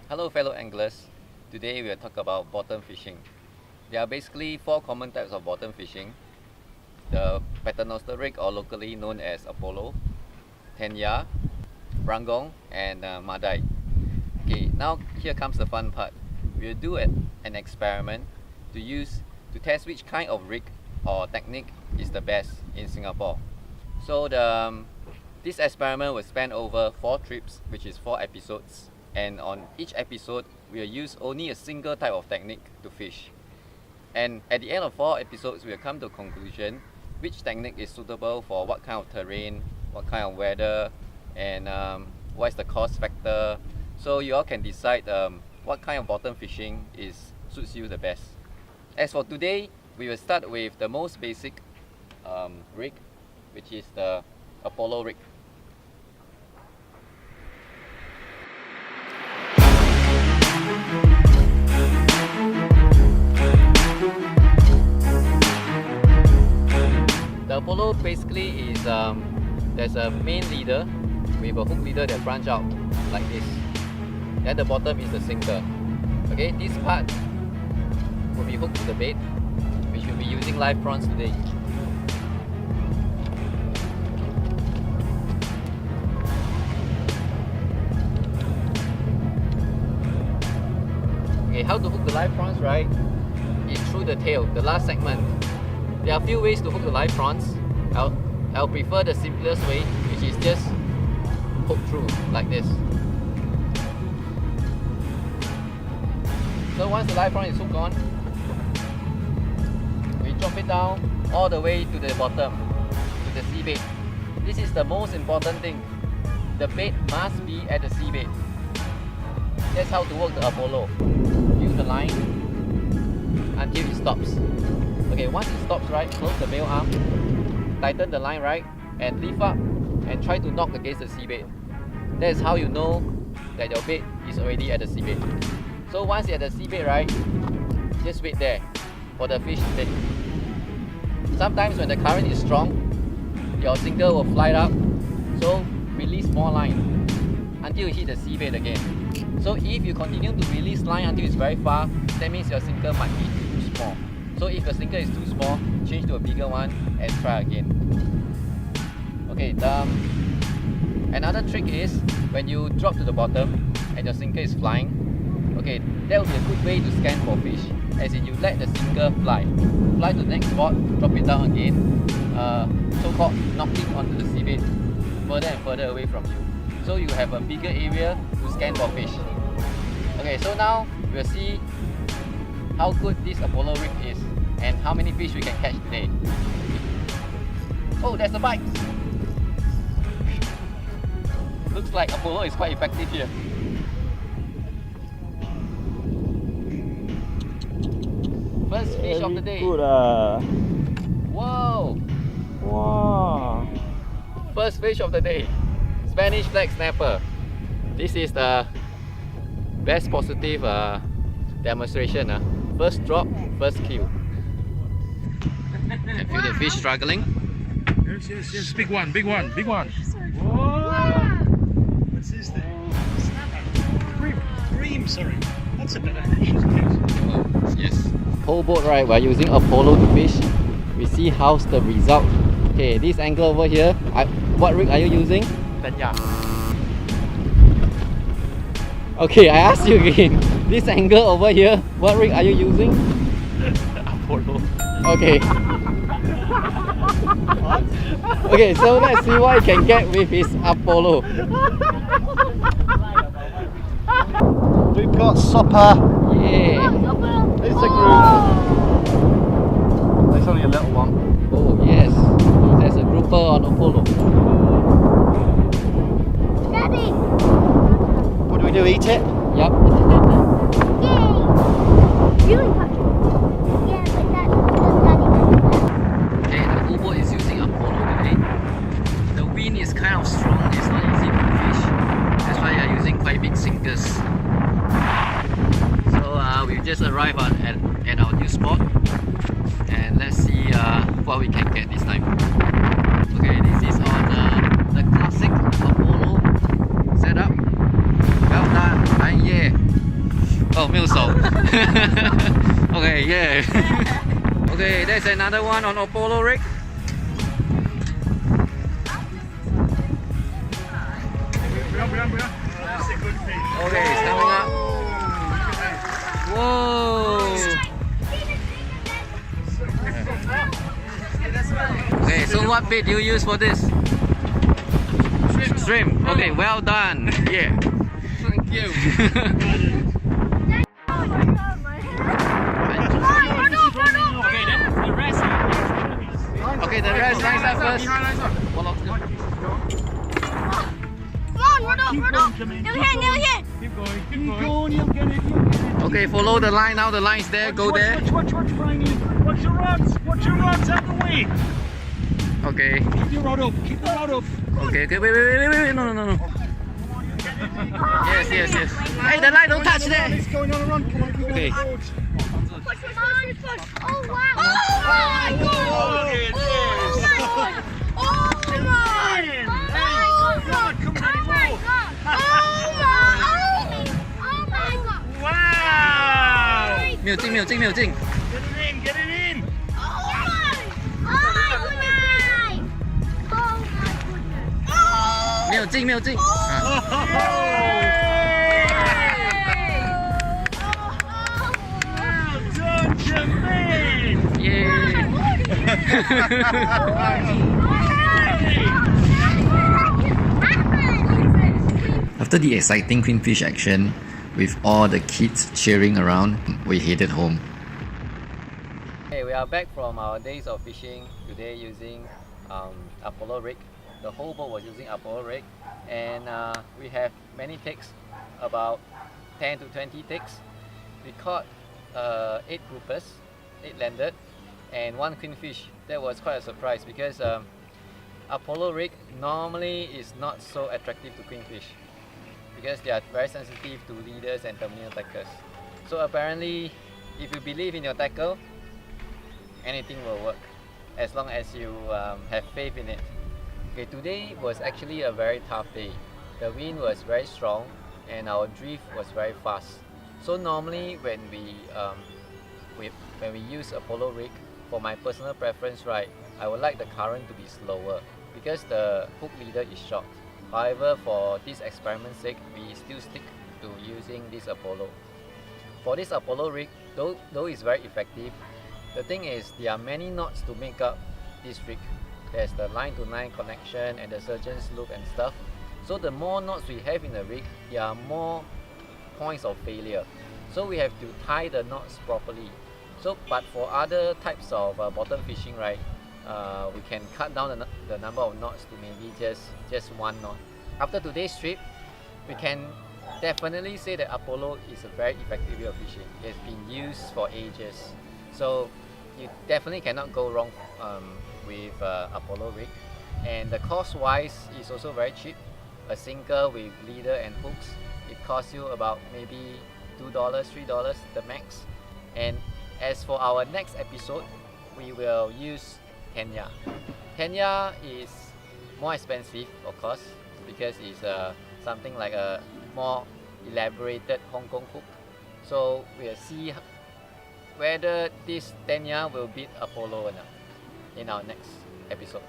Hello fellow anglers, today we will talk about bottom fishing. There are basically 4 common types of bottom fishing. The paternoster rig, or locally known as Apollo, Tenya, Brangong and Madai. Okay, now here comes the fun part. We'll do an experiment to test which kind of rig or technique is the best in Singapore. So this experiment will span over 4 trips, which is 4 episodes. And on each episode, we'll use only a single type of technique to fish. And at the end of 4 episodes, we'll come to a conclusion which technique is suitable for what kind of terrain, what kind of weather, and what is the cost factor. So you all can decide what kind of bottom fishing suits you the best. As for today, we will start with the most basic rig, which is the Apollo rig. The Apollo basically is there's a main leader with a hook leader that branch out like this. Then the bottom is the sinker. Okay, this part will be hooked to the bait, which will be using live prawns today. Okay, how to hook the live prawns, right? Is through the tail, the last segment. There are a few ways to hook the live prawns. I'll prefer the simplest way, which is just hook through like this. So once the live prawn is hooked on, we drop it down all the way to the bottom, to the sea bait. This is the most important thing. The bait must be at the sea bait. That's how to work the Apollo. Use the line until it stops. Okay, once it stops, right, close the bail arm, tighten the line, right, and lift up and try to knock against the seabait. That is how you know that your bait is already at the seabait. So once you're at the seabait, right, just wait there for the fish to take. Sometimes when the current is strong, your sinker will fly up, so release more line until you hit the seabait again. So if you continue to release line until it's very far, that means your sinker might be too small. So if your sinker is too small, change to a bigger one and try again. Okay, another trick is when you drop to the bottom and your sinker is flying, okay, that would be a good way to scan for fish. As in, you let the sinker fly to the next spot, drop it down again, so-called knocking onto the seabait further and further away from you. So you have a bigger area to scan for fish. Okay, so now we'll see how good this Apollo rig is and how many fish we can catch today. Oh, there's a bite! Looks like Apollo is quite effective here. First fish of the day. Good, Whoa! Wow! First fish of the day. Spanish flag snapper. This is the best positive demonstration. First drop, first kill. Can feel the fish struggling. Yes, big one. Whoa! What's this thing? Cream, sorry. That's a better fish. Oh, yes. Whole boat, right, we're using Apollo to fish. We see how's the result. Okay, this angler over here, what rig are you using? Tenya. Okay, I ask you again. This angler over here, what rig are you using? Apollo. Okay. Okay, so let's see what he can get with his Apollo. We've got supper. Yeah. It's a group. It's only a little one. Oh yes. There's a grouper on Apollo. Daddy! What do we do? Eat it? Yep. Yay! Really, Patrick? Yeah, but Daddy. Okay, the whole boat is using Apollo today. The wind is kind of strong, it's not easy to fish. That's why I'm using quite big sinkers. So we just arrived at our new spot. And let's see what we can get this time. Okay, this is on the classic Apollo setup. Well done, yeah. 哦，没有手。Okay, yeah. Okay, there's another one on Apollo rig. Okay, it's coming up. Whoa. Okay, so what bait do you use for this? Shrimp. Okay, well done. Yeah. Thank you. Okay, then the rest. Okay, the rest lines up first. Keep going, you'll get it. Okay, follow the line now. The line's there. Go there. Watch your rods. Watch your rods out the way. Okay. Keep your rod up. Keep the rod up. Okay. Wait. No. Yes. Hey, the line don't touch there. It's going on a run. Come on, keep Okay. going. Push. Oh, wow. Oh, my God. Look at this. Oh, my God. Come on, Oh, my God. Oh, my God. Wow. 没有进。 Get it in. Oh, my goodness. Oh, my goodness. Oh. 没有进。啊 Well done, Jermaine. Yay. After the exciting queenfish action, with all the kids cheering around, we headed home. Hey, we are back from our days of fishing today using Apollo rig. The whole boat was using Apollo rig, and we have many takes, about 10 to 20 takes. We caught 8 groupers, 8 landed, and 1 queenfish. That was quite a surprise because Apollo rig normally is not so attractive to queenfish because they are very sensitive to leaders and terminal tackles. So apparently, if you believe in your tackle, anything will work as long as you have faith in it. Okay, today was actually a very tough day. The wind was very strong and our drift was very fast. So normally when we use Apollo rig, for my personal preference, right, I would like the current to be slower because the hook leader is short. However, for this experiment's sake, we still stick to using this Apollo. For this Apollo rig, though it's very effective, the thing is there are many knots to make up this rig. There's the line-to-line connection and the surgeon's loop and stuff. So the more knots we have in the rig, there are more points of failure. So we have to tie the knots properly. So, but for other types of bottom fishing, right, we can cut down the number of knots to maybe just 1 knot. After today's trip, we can definitely say that Apollo is a very effective way of fishing. It's been used for ages. So you definitely cannot go wrong with Apollo rig. And the cost wise is also very cheap. A sinker with leader and hooks, it costs you about maybe $2, $3 the max. And as for our next episode, we will use Kenya. Kenya is more expensive, of course, because it's something like a more elaborated Hong Kong hook. So we'll see whether this Kenya will beat Apollo or not in our next episode.